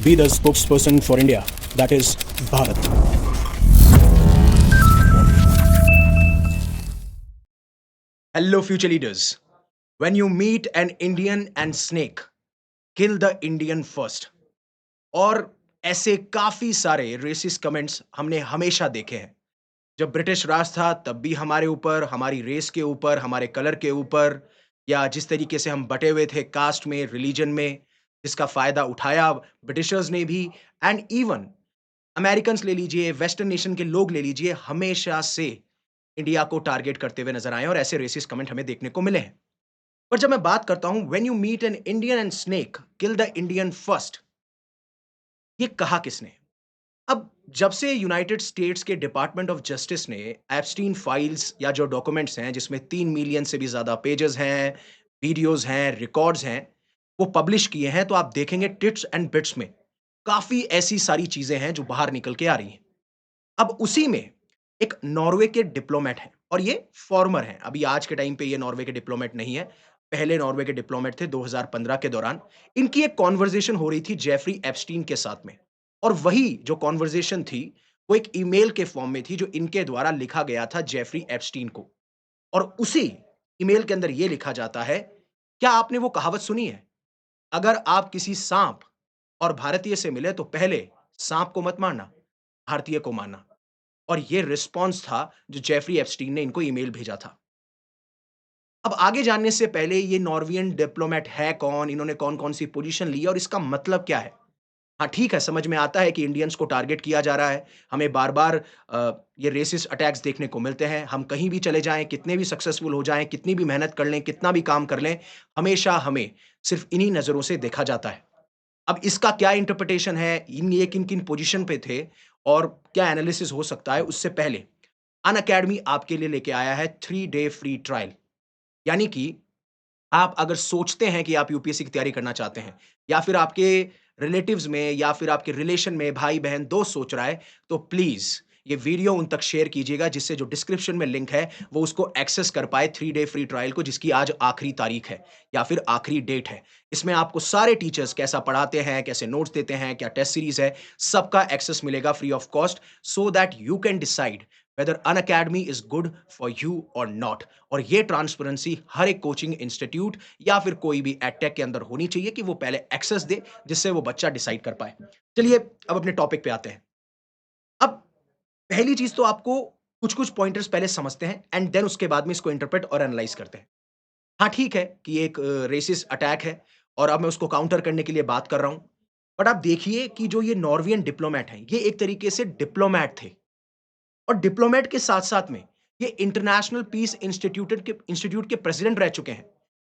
be the spokesperson for India, that is Bharat. Hello, future leaders. When you meet an Indian and snake, kill the Indian first. और ऐसे काफी सारे resist comments हमने हमेशा देखे हैं। जब ब्रिटिश राज था तब भी हमारे ऊपर, हमारी रेस के ऊपर, हमारे कलर के ऊपर या जिस तरीके से हम बटे हुए थे कास्ट में, रिलीजन में, जिसका फायदा उठाया ब्रिटिशर्स ने भी एंड इवन अमेरिकन्स ले लीजिए, वेस्टर्न नेशन के लोग ले लीजिए, हमेशा से इंडिया को टारगेट करते हुए नजर आए हैं और ऐसे रेसिस्ट कमेंट हमें देखने को मिले हैं। पर जब मैं बात करता हूं when you meet an Indian and snake kill the Indian first, ये कहा किसने? अब जब से यूनाइटेड स्टेट्स के डिपार्टमेंट ऑफ जस्टिस ने एप्स्टीन फाइल्स या जो डॉक्यूमेंट्स हैं जिसमें 3 मिलियन से भी ज्यादा पेजेस हैं, वीडियोस हैं, रिकॉर्ड्स हैं, वो पब्लिश किए हैं, तो आप देखेंगे टिट्स एंड बिट्स में काफी ऐसी सारी चीजें हैं जो बाहर निकल के आ रही हैं। अब उसी में एक नॉर्वे के डिप्लोमेट हैं और ये फॉर्मर हैं। अभी आज के टाइम पे ये नॉर्वे के डिप्लोमेट नहीं है। पहले नॉर्वे के डिप्लोमेट थे 2015 के दौरान। इनकी एक कन्वर्सेशन हो रही थी जेफरी एप्स्टीन के साथ में और वही जो कन्वर्सेशन थी, वो एक ईमेल के फॉर्म में थी जो इनके द्वारा लिखा गया था जेफरी एप्स्टीन को। और उसी ईमेल के अंदर ये लिखा जाता है, क्या आपने वो कहावत सुनी है? अगर आप किसी सांप और भारतीय से मिले तो पहले सांप को मत मारना, भारतीय को मारना। और ये रिस्पॉन्स था जो जेफरी एप्स्टीन ने इनको ईमेल भेजा था। अब आगे जानने से पहले ये नॉर्वेजियन डिप्लोमेट है कौन? इन्होंने कौन-कौन सी पोजीशन ली है और इसका मतलब क्या है? हाँ, ठीक है, समझ में आता है कि इंडियंस को टारगेट किया जा रहा है। हमें बार-बार ये रेसिस्ट अटैक्स देखने को मिलते हैं। हम कहीं भी चले जाएँ, कितने भी सक्सेसफुल हो जाएँ, कितनी भी मेहनत कर लें, कितना भी काम कर लें, हमेशा हमें सिर्फ़ इन्हीं नज़रों से देखा जाता है। अब इसका क्या इंटरप्रिटेशन है, ये किन-किन पोजीशन पे थे और क्या एनालिसिस हो सकता है, उससे पहले अनअकैडमी आपके लिए लेके आया है 3 डे फ्री ट्रायल। यानी कि आप अगर सोचते हैं कि आप यूपीएससी की तैयारी करना चाहते हैं या फिर आपके रिलेटिव्स में या फिर आपके रिलेशन में भाई-बहन, दोस्त सोच रहा है, तो प्लीज़ ये वीडियो उन तक शेयर कीजिएगा जिससे जो डिस्क्रिप्शन में लिंक है, वो उसको एक्सेस कर पाए 3 डे फ्री ट्रायल को जिसकी आज आखिरी तारीख है या फिर आखिरी डेट है। इसमें आपको सारे टीचर्स कैसा पढ़ाते हैं, कैसे नोट्स देते हैं, क्या टेस्ट सीरीज़ है, सबका एक्सेस मिलेगा free of cost so that you can decide whether Unacademy is good for you और नॉट। और ये ट्रांसपेरेंसी हर एक कोचिंग इंस्टीट्यूट या फिर कोई भी एडटेक के अंदर होनी चाहिए कि वो पहले एक्सेस दे, जिससे वो बच्चा डिसाइड कर पाए। चलिए अब अपने टॉपिक पे आते हैं। अब पहली चीज़ तो आपको कुछ-कुछ पॉइंटर्स पहले समझते हैं एंड देन उसके बाद में इसको इंटरप्रेट और एनालाइज़ करते हैं। हाँ, ठीक है कि ये एक रेसिस्ट अटैक है और अब मैं उसको काउंटर करने के लिए बात कर रहा हूँ। बट आप देखिए कि जो ये नॉर्वेजियन डिप्लोमैट हैं, ये एक तरीके से डिप्लोमैट थे और डिप्लोमैट के साथ-साथ में ये इंटरनेशनल पीस इंस्टीट्यूट के प्रेज़िडेंट रह चुके हैं।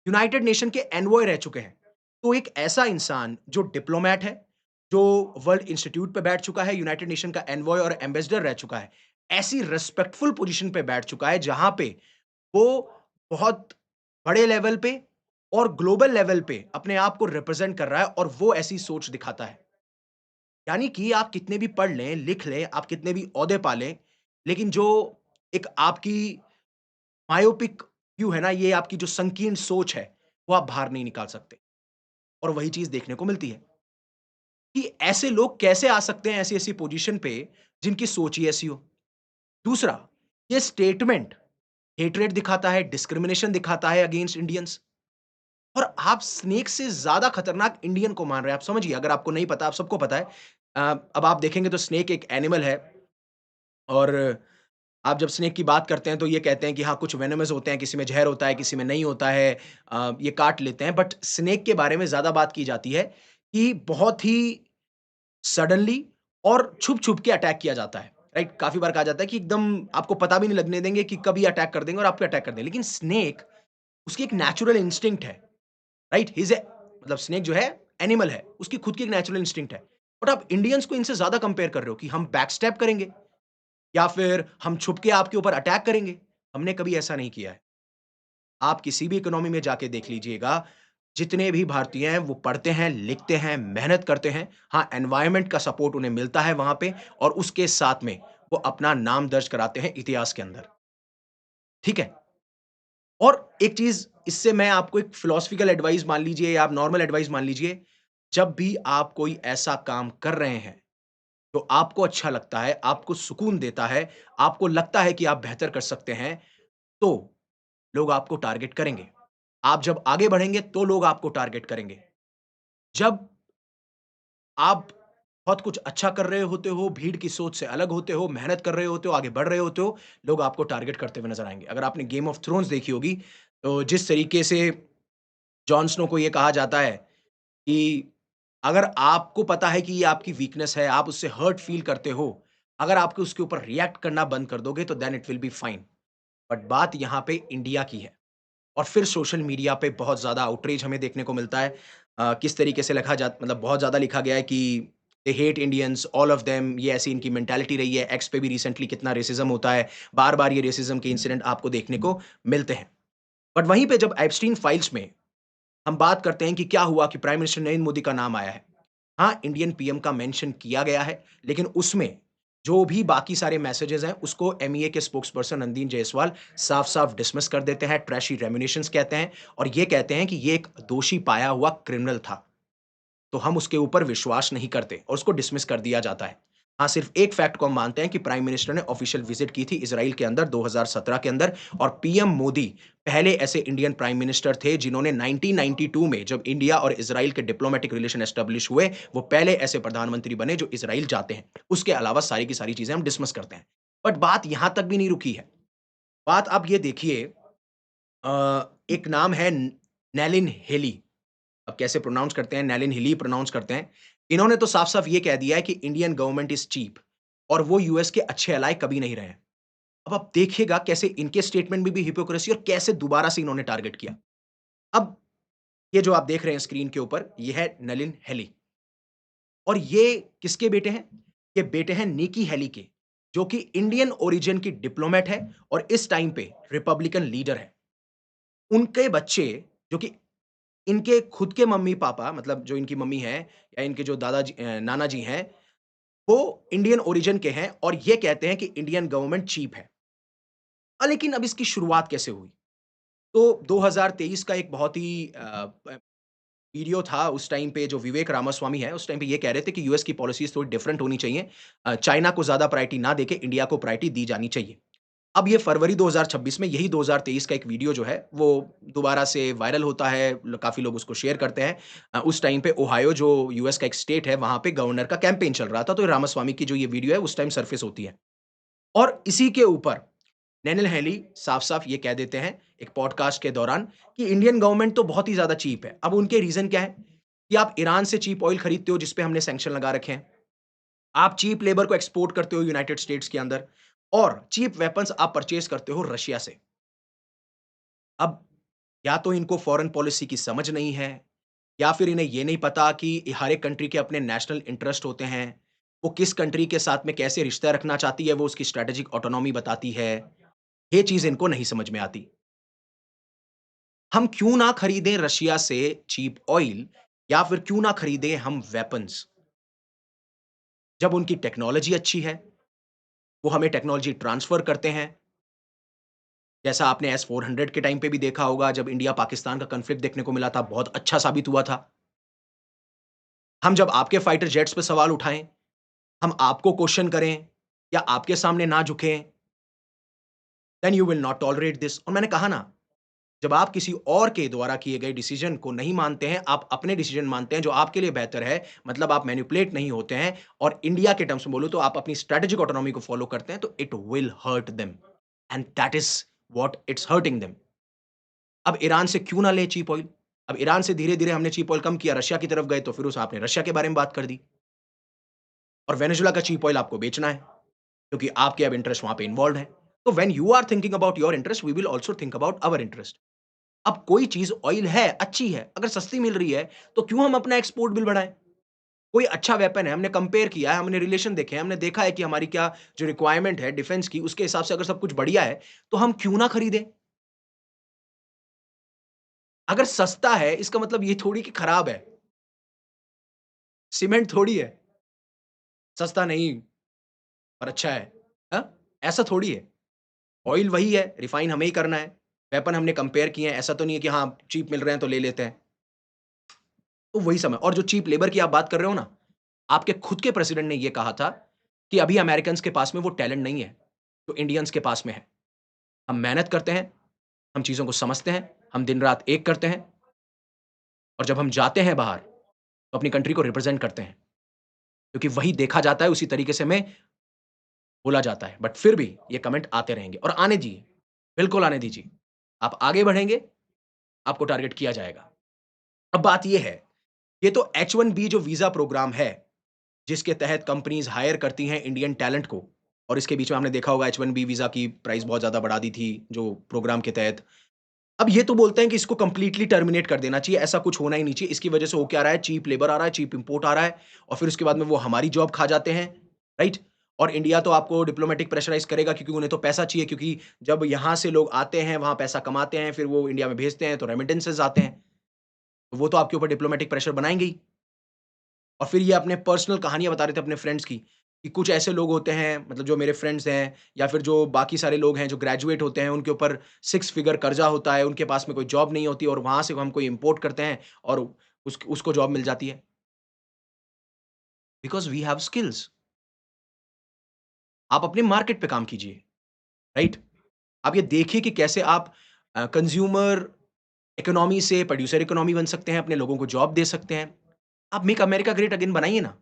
यूनाइटेड नेशन के एनवॉय रह चुके हैं। तो एक ऐसा इंसान जो डिप्लोमैट है, जो वर्ल्ड इंस्टीट्यूट पे बैठ चुका है, यूनाइटेड नेशन का एनवॉय और एम्बेसडर रह चुका है, ऐसी रिस्पेक्टफुल पोज़ीशन पे बैठ चुका है जहाँ पे वो बहुत बड़े लेवल पे और ग्लोबल लेवल पे अपने आप को रिप्रेज़ेंट कर रहा है और वो ऐसी सोच दिखाता है। यानी कि आप कितने भी पढ़ लें, लिख लें, आप कितने भी ओहदे पा लें, लेकिन जो एक आपकी मायोपिक व्यू है ना, ये आपकी जो संकीर्ण सोच है, वो आप बाहर नहीं निकाल सकते और वही चीज़ देखने को मिलती है कि ऐसे लोग कैसे आ सकते हैं ऐसी-ऐसी पोज़ीशन पे जिनकी सोच ही ऐसी हो। दूसरा, ये स्टेटमेंट हेट्रेड दिखाता है, डिस्क्रिमिनेशन दिखाता है अगेंस्ट इंडियंस और आप स्नेक से ज़्यादा खतरनाक इंडियन को मान रहे हैं। आप समझिए, अगर आपको नहीं पता, आप सबको पता है। अब आप देखेंगे तो स्नेक एक एनिमल है और आप जब स्नेक की बात करते हैं तो ये कहते हैं कि हाँ, कुछ वेनमस होते हैं, किसी में ज़हर होता है, किसी में नहीं होता है, ये काट लेते हैं। बट स्नेक के बारे में ज़्यादा बात की जाती है कि बहुत ही सडनली और छुप-छुप के अटैक किया जाता है, राइट? काफ़ी बार कहा जाता है कि एकदम आपको पता भी नहीं लगने देंगे कि कब ये अटैक कर देंगे और आप पे अटैक कर देंगे। लेकिन स्नेक, उसकी एक नेचुरल इंस्टिंक्ट है, राइट? ही इज़ ए मतलब स्नेक जो है एनिमल है, उसकी खुद की एक नेचुरल इंस्टिंक्ट है। बट आप इंडियंस को इनसे ज़्यादा कंपेयर कर रहे हो कि हम बैक स्टैब करेंगे या फिर हम छुप के आपके ऊपर अटैक करेंगे। हमने कभी ऐसा नहीं किया है। आप किसी भी इकोनॉमी में जाके देख लीजिएगा, जितने भी भारतीय हैं वो पढ़ते हैं, लिखते हैं, मेहनत करते हैं। हाँ, एनवायरनमेंट का सपोर्ट उन्हें मिलता है वहाँ पे और उसके साथ में वो अपना नाम दर्ज कराते हैं इतिहास के अंदर। ठीक है? और एक चीज़ इससे मैं आपको एक फिलॉसफिकल एडवाइस मान लीजिए या आप नॉर्मल एडवाइस मान लीजिए, जब भी आप कोई ऐसा काम कर रहे हैं, जो आपको अच्छा लगता है, आपको सुकून देता है, आपको लगता है कि आप बेहतर कर सकते हैं, तो लोग आपको टारगेट करेंगे। आप जब आगे बढ़ेंगे, तो लोग आपको टारगेट करेंगे। जब आप बहुत कुछ अच्छा कर रहे होते हो, भीड़ की सोच से अलग होते हो, मेहनत कर रहे होते हो, आगे बढ़ रहे होते हो, लोग आपको टारगेट करते हुए नज़र आएँगे। अगर आपने गेम ऑफ थ्रोन्स देखी होगी, तो जिस तरीके से जॉन स्नो को ये कहा जाता है कि अगर आपको पता है कि ये आपकी वीकनेस है, आप उससे हर्ट फ़ील करते हो, अगर आप उसके ऊपर रिएक्ट करना बंद कर दोगे, तो then it will be fine. But बात यहाँ पे इंडिया की है। और फिर सोशल मीडिया पे बहुत ज़्यादा आउटरीच हमें देखने को मिलता है। किस तरीके से लिखा जा मतलब बहुत ज़्यादा लिखा गया है कि they hate Indians all of them, ये ऐसी इनकी मेंटालिटी रही है। एक्स पे भी रिसेंटली कितना रेसिज़्म होता है, बार-बार ये रेसिज़्म के इंसिडेंट आपको देखने को मिलते हैं। बट वहीं पे जब एप्स्टीन फाइल्स में हम बात करते हैं कि क्या हुआ कि प्राइम मिनिस्टर नरेंद्र मोदी का नाम आया है। हाँ, इंडियन पीएम का मेंशन किया गया है, लेकिन उसमें जो भी बाकी सारे मैसेजेस हैं, उसको एमईए के स्पोक्सपर्सन रणदीप जायसवाल साफ-साफ डिसमिस कर देते हैं, ट्रैशी रेम्युनेशंस कहते हैं और ये कहते हैं कि ये एक दोषी पाया हुआ क्रिमिनल था। तो हम उसके ऊपर विश्वास नहीं करते और उसको डिसमिस कर दिया जाता है। हाँ, सिर्फ़ एक फैक्ट को हम मानते हैं कि प्राइम मिनिस्टर ने ऑफ़िशियल विज़िट की थी इज़राइल के अंदर 2017 के अंदर और पीएम मोदी पहले ऐसे इंडियन प्राइम मिनिस्टर थे जिन्होंने 1992 में जब इंडिया और इज़राइल के डिप्लोमैटिक रिलेशन एस्टेब्लिश हुए, वो पहले ऐसे प्रधानमंत्री बने जो इज़राइल जाते हैं। उसके अलावा सारी की सारी चीज़ें हम डिसमिस करते हैं। बट बात यहाँ तक भी नहीं रुकी है। बात आप ये देखिए एक नाम है न नेलिन हेली। अब कैसे प्रोनाउंस करते हैं, नेलिन हिली प्रोनाउंस करते हैं। इन्होंने तो साफ-साफ ये कह दिया है कि इंडियन गवर्नमेंट इज़ चीप और वो यूएस के अच्छे एलाय कभी नहीं रहे हैं। अब आप देखिएगा कैसे इनके स्टेटमेंट में भी हिपोक्रेसी और कैसे दोबारा से इन्होंने टारगेट किया। अब ये जो आप देख रहे हैं स्क्रीन के ऊपर, ये है नलिन हेली और ये किसके बेटे हैं? ये बेटे हैं निकी हेली के, जो कि इंडियन ओरिजिन की डिप्लोमैट है और इस टाइम पे रिपब्लिकन लीडर है। उनके बच्चे जो कि इनके खुद के मम्मी-पापा मतलब जो इनकी मम्मी हैं या इनके जो नाना जी हैं, वो इंडियन ओरिजिन के हैं और ये कहते हैं कि इंडियन गवर्नमेंट चीप है। लेकिन अब इसकी शुरुआत कैसे हुई? तो 2023 का एक बहुत ही वीडियो था उस टाइम पे जो विवेक रामास्वामी है, उस टाइम पे ये कह रहे थे कि यूएस की पॉलिसीज़ थोड़ी डिफरेंट होनी चाहिए। चाइना को ज़्यादा प्रायोरिटी ना देके इंडिया को प्रायोरिटी दी जानी चाहिए। अब ये फरवरी 2026 में यही 2023 का एक वीडियो जो है, वो दोबारा से वायरल होता है, ल काफ़ी लोग उसको शेयर करते हैं। उस टाइम पे ओहायो जो यूएस का एक स्टेट है, वहाँ पे गवर्नर का कैंपेन चल रहा था, तो रामास्वामी की जो ये वीडियो है, उस टाइम सरफेस होती है। और इसी के ऊपर नैनिल हेली साफ-साफ ये कह देते हैं, एक पॉडकास्ट के दौरान कि इंडियन गवर्नमेंट तो बहुत ही ज़्यादा चीप है। अब उनके रीज़न क्या है? कि आप ईरान से चीप ऑयल खरीदते हो, जिस पे हमने सैंक्शन लगा रखे हैं। आप चीप लेबर को एक्सपोर्ट करते हो यूनाइटेड स्टेट्स के अंदर और चीप वेपन्स आप परचेज़ करते हो रशिया से। अब या तो इनको फॉरेन पॉलिसी की समझ नहीं है, या फिर इन्हें ये नहीं पता कि हर एक कंट्री के अपने नेशनल इंटरेस्ट होते हैं। वो किस कंट्री के साथ में कैसे रिश्ता रखना चाहती है, वो उसकी स्ट्रैटेजिक ऑटोनॉमी बताती है। ये चीज़ इनको नहीं समझ में आती। हम क्यों ना खरीदें रशिया से चीप ऑयल या फिर क्यों ना खरीदें हम वेपन्स? जब उनकी टेक्नोलॉजी अच्छी है, वो हमें टेक्नोलॉजी ट्रांसफ़र करते हैं। जैसा आपने एस-400 के टाइम पे भी देखा होगा, जब इंडिया-पाकिस्तान का कॉन्फ्लिक्ट देखने को मिला था, बहुत अच्छा साबित हुआ था। हम जब आपके फाइटर जेट्स पे सवाल उठाएँ, हम आपको क्वेश्चन करें या आपके सामने ना झुकें, then you will not tolerate this. और मैंने कहा ना, जब आप किसी और के द्वारा किए गए डिसीजन को नहीं मानते हैं, आप अपने डिसीजन मानते हैं जो आपके लिए बेहतर है, मतलब आप मैनिपुलेट नहीं होते हैं और इंडिया के टर्म्स में बोलूँ तो आप अपनी स्ट्रैटेजिक ऑटोनॉमी को फॉलो करते हैं, तो it will hurt them and that is what it's hurting them. अब ईरान से क्यों ना लें चीप ऑयल? अब ईरान से धीरे-धीरे हमने चीप ऑयल कम किया, रशिया की तरफ गए, तो फिर उस आपने रशिया के बारे में बात कर दी और वेनेजुएला का चीप ऑयल आपको बेचना है, क्योंकि आपके अब इंटरेस्ट वहाँ पे इन्वॉल्व्ड हैं। तो when you are thinking about your interest, we will also think about our interest. अब कोई चीज़ ऑयल है, अच्छी है, अगर सस्ती मिल रही है, तो क्यों हम अपना एक्सपोर्ट बिल बढ़ाएँ? कोई अच्छा वेपन है, हमने कंपेयर किया है, हमने रिलेशन देखे हैं, हमने देखा है कि हमारी क्या जो रिक्वायरमेंट है डिफेंस की, उसके हिसाब से अगर सब कुछ बढ़िया है, तो हम क्यों ना खरीदें? अगर सस्ता है, इसका मतलब ये थोड़ी कि खराब है। सीमेंट थोड़ी है, सस्ता नहीं और अच्छा है। हाँ? ऐसा थोड़ी है। ऑयल वही है, रिफाइन हमें ही करना है। वेपन हमने कंपेयर किए हैं, ऐसा तो नहीं है कि हाँ, चीप मिल रहे हैं तो ले लेते हैं। तो वही समय और जो चीप लेबर की आप बात कर रहे हो ना, आपके खुद के प्रेसिडेंट ने ये कहा था कि अभी अमेरिकन्स के पास में वो टैलेंट नहीं है, जो इंडियंस के पास में है। हम मेहनत करते हैं, हम चीज़ों को समझते हैं, हम दिन-रात एक करते हैं और जब हम जाते हैं बाहर, तो अपनी कंट्री को रिप्रेज़ेंट करते हैं। क्योंकि वही देखा जाता है, उसी तरीके से हमें बोला जाता है। बट फिर भी ये कमेंट आते रहेंगे और आने दीजिए, बिल्कुल आने दीजिए। आप आगे बढ़ेंगे, आपको टारगेट किया जाएगा। अब बात ये है, ये तो H-1B जो वीज़ा प्रोग्राम है, जिसके तहत कंपनीज़ हायर करती हैं इंडियन टैलेंट को और इसके बीच में आपने देखा होगा H-1B वीज़ा की प्राइस बहुत ज़्यादा बढ़ा दी थी, जो प्रोग्राम के तहत। अब ये तो बोलते हैं कि इसको कंप्लीटली टर्मिनेट कर देना चाहिए, ऐसा कुछ होना ही नहीं चाहिए। इसकी वजह से हो क्या रहा है, चीप लेबर आ रहा है, चीप इम्पोर्ट आ रहा है और फिर उसके बाद में वो हमारी जॉब खा जाते हैं, राइट? और इंडिया तो आपको डिप्लोमैटिक प्रेशराइज़ करेगा क्योंकि उन्हें तो पैसा चाहिए क्योंकि जब यहाँ से लोग आते हैं, वहाँ पैसा कमाते हैं, फिर वो इंडिया में भेजते हैं, तो रेमिटेंसेस आते हैं। तो वो तो आपके ऊपर डिप्लोमैटिक प्रेशर बनाएँगे ही। और फिर ये अपने पर्सनल कहानियाँ बता रहे थे अपने फ्रेंड्स की, कि कुछ ऐसे लोग होते हैं मतलब जो मेरे फ्रेंड्स हैं या फिर जो बाकी सारे लोग हैं जो ग्रेजुएट होते हैं, उनके ऊपर 6 फिगर कर्ज़ा होता है, उनके पास में कोई जॉब नहीं होती और वहाँ से हम कोई इम्पोर्ट करते हैं और उसको जॉब मिल जाती है। Because we have skills. आप अपने मार्केट पे काम कीजिए, राइट? आप ये देखिए कि कैसे आप कंज़्यूमर इकोनॉमी से प्रोड्यूसर इकोनॉमी बन सकते हैं, अपने लोगों को जॉब दे सकते हैं। आप मेक अमेरिका ग्रेट अगेन बनाइए ना।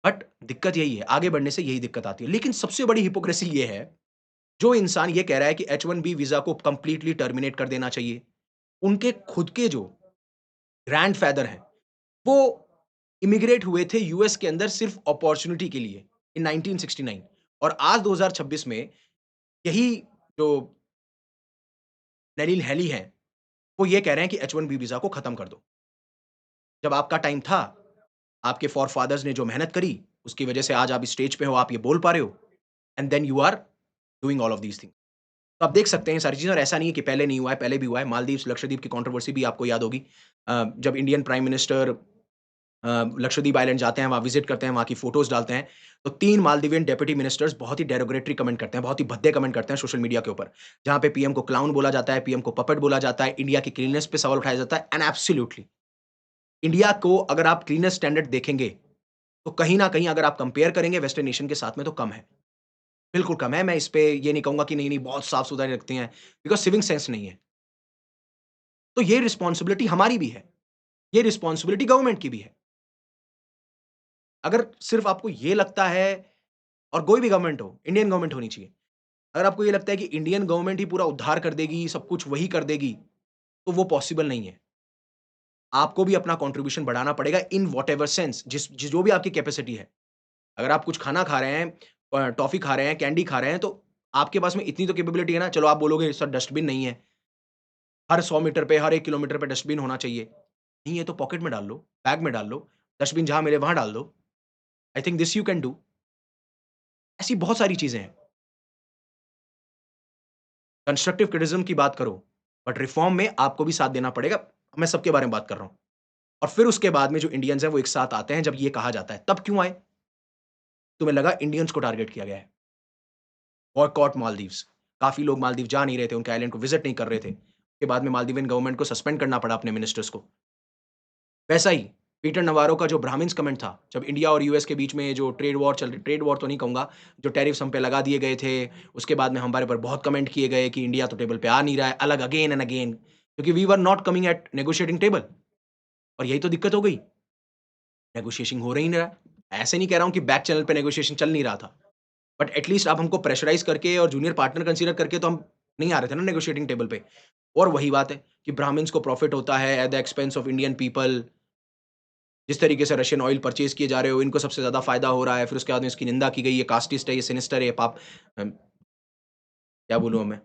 बट दिक्कत यही है, आगे बढ़ने से यही दिक्कत आती है। लेकिन सबसे बड़ी हिपोक्रेसी ये है, जो इंसान ये कह रहा है कि H-1B वीज़ा को कंप्लीटली टर्मिनेट कर देना चाहिए, उनके खुद के जो ग्रैंडफ़ादर हैं, वो इमिग्रेट हुए थे यूएस के अंदर सिर्फ़ अपॉर्च्युनिटी के लिए इन 1969 और आज 2026 में यही जो नलीन हैली हैं, वो ये कह रहे हैं कि H-1B वीज़ा को खत्म कर दो। जब आपका टाइम था, आपके फ़ॉरफ़ादर्स ने जो मेहनत करी, उसकी वजह से आज आप इस स्टेज पे हो, आप ये बोल पा रहे हो and then you are doing all of these things. तो आप देख सकते हैं ये सारी चीज़ें और ऐसा नहीं है कि पहले नहीं हुआ है, पहले भी हुआ है। मालदीव्स, लक्षद्वीप की कंट्रोवर्सी भी आपको याद होगी। जब Indian prime minister Lakshadweep island जाते हैं, वहाँ विज़िट करते हैं, वहाँ की फ़ोटोज़ डालते हैं, तो 3 मालदीवियन डेप्यूटी मिनिस्टर्स बहुत ही डेरोगेटरी कमेंट करते हैं, बहुत ही भद्दे कमेंट करते हैं सोशल मीडिया के ऊपर। जहाँ पे पीएम को क्लाउन बोला जाता है, पीएम को पपेट बोला जाता है, इंडिया की क्लीननेस पे सवाल उठाया जाता है एंड एब्सोल्यूटली इंडिया को अगर आप क्लीनेस्ट स्टैंडर्ड देखेंगे, तो कहीं न कहीं अगर आप कंपेयर करेंगे वेस्टर्न नेशन के साथ में तो कम है। बिल्कुल कम है, मैं इस पे ये नहीं कहूँगा कि नहीं-नहीं बहुत साफ-सुथरा रखते हैं, बिकॉज़ सिविक सेंस नहीं है। तो ये रिस्पॉन्सिबिलिटी हमारी भी है, ये रिस्पॉन्सिबिलिटी गवर्नमेंट की भी है। अगर सिर्फ़ आपको ये लगता है और कोई भी गवर्नमेंट हो, इंडियन गवर्नमेंट होनी चाहिए। अगर आपको ये लगता है कि इंडियन गवर्नमेंट ही पूरा उद्धार कर देगी, सब कुछ वही कर देगी, तो वो पॉसिबल नहीं है। आपको भी अपना कंट्रीब्यूशन बढ़ाना पड़ेगा इन व्हाटएवर सेंस जो भी आपकी कैपेसिटी है। अगर आप कुछ खाना खा रहे हैं टॉफ़ी खा रहे हैं, कैंडी खा रहे हैं, तो आपके पास में इतनी तो कैपेबिलिटी है ना, चलो आप बोलोगे सर डस्टबिन नहीं है। हर 100 मीटर पे, हर 1 किलोमीटर पे डस्टबिन होना चाहिए। नहीं है तो पॉकेट में डाल लो, बैग में डाल लो, डस्टबिन जहाँ मिले वहाँ डाल दो। I think this you can do. ऐसी बहुत सारी चीज़ें हैं। कंस्ट्रक्टिव क्रिटिसिज़्म की बात करो, बट रिफॉर्म में आपको भी साथ देना पड़ेगा। मैं सबके बारे में बात कर रहा हूँ। और फिर उसके बाद में जो इंडियंस हैं वो एक साथ आते हैं जब ये कहा जाता है। तब क्यों आए? तुम्हें लगा इंडियंस को टारगेट किया गया है। बॉयकॉट मालदीव्स। काफ़ी लोग मालदीव जा नहीं रहे थे, उनके आइलैंड को विज़िट नहीं कर रहे थे। उसके बाद में मालदीवियन गवर्नमेंट को सस्पेंड करना पड़ा अपने मिनिस्टर्स को। वैसा ही पीटर नवारो का जो ब्राह्मिन्स कमेंट था, जब इंडिया और यूएस के बीच में जो ट्रेड वॉर तो नहीं कहूँगा, जो टैरिफ्स हम पे लगा दिए गए थे, उसके बाद में हमारे ऊपर बहुत कमेंट किए गए कि इंडिया तो टेबल पे आ नहीं रहा है, अलग अगेन एंड अगेन, क्योंकि we were not coming at negotiating table और यही तो दिक्कत हो गई। नेगोशिएशन हो ही नहीं रहा। ऐसे नहीं कह रहा हूँ कि बैक चैनल पे नेगोशिएशन चल नहीं रहा था, बट एट लीस्ट आप हमको प्रेशराइज़ करके और जूनियर पार्टनर कंसीडर करके तो हम नहीं आ रहे थे ना नेगोशिएटिंग टेबल पे। और वही बात है कि ब्राह्मिन्स को प्रॉफिट होता है at the expense of Indian people. जिस तरीके से रशियन ऑयल परचेज़ किए जा रहे हो, इनको सबसे ज़्यादा फ़ायदा हो रहा है, फिर उसके बाद में इसकी निंदा की गई, ये कास्टिस्ट है, ये सिनिस्टर है, ये क्या बोलूँ अब मैं?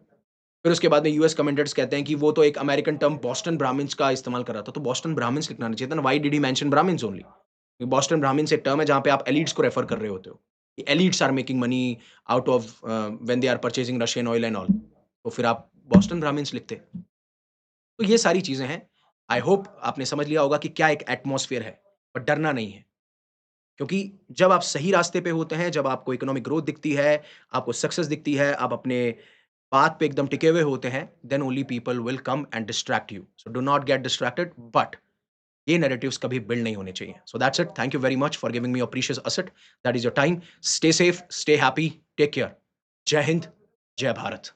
फिर उसके बाद में यूएस कमेंटेटर्स कहते हैं कि वो तो एक अमेरिकन टर्म बोस्टन ब्राह्मिन्स का इस्तेमाल कर रहा था, तो बोस्टन ब्राह्मिन्स लिखना नहीं चाहिए था ना, why did he mention Brahmins only? Boston Brahmins एक टर्म है जहाँ पे आप एलीट्स को रेफर कर रहे होते हो। Elites are making money out of when they are purchasing Russian oil and all. तो फिर आप बोस्टन ब्राह्मिन्स लिखते। तो ये सारी चीज़ें हैं। आई होप आपने समझ लिया होगा कि क्या एक एटमॉस्फियर है, बट डरना नहीं है। क्योंकि जब आप सही रास्ते पे होते हैं, जब आपको इकोनॉमिक ग्रोथ दिखती है, आपको सक्सेस दिखती है, आप अपने पाथ पे एकदम टिके हुए होते हैं, then only people will come and distract you. So do not get distracted but ये नैरेटिव्स कभी बिल्ड नहीं होने चाहिए. So that's it. Thank you very much for giving me your precious asset. That is your time. Stay safe, stay happy, take care. जय हिंद, जय भारत.